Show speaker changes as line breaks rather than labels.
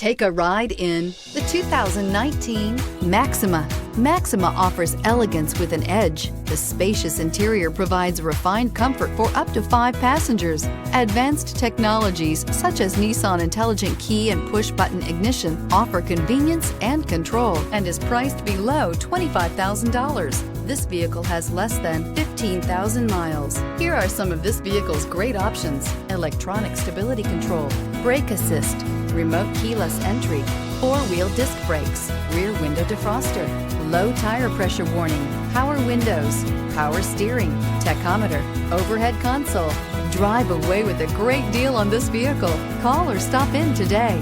Take a ride in the 2019 Maxima. Maxima offers elegance with an edge. The spacious interior provides refined comfort for up to 5 passengers. Advanced technologies such as Nissan Intelligent Key and push-button ignition offer convenience and control and is priced below $25,000. This vehicle has less than 15,000 miles. Here are some of this vehicle's great options: electronic stability control, brake assist, remote keyless entry, 4-wheel disc brakes, rear window defroster, low tire pressure warning, power windows, power steering, tachometer, overhead console. Drive away with a great deal on this vehicle. Call or stop in today.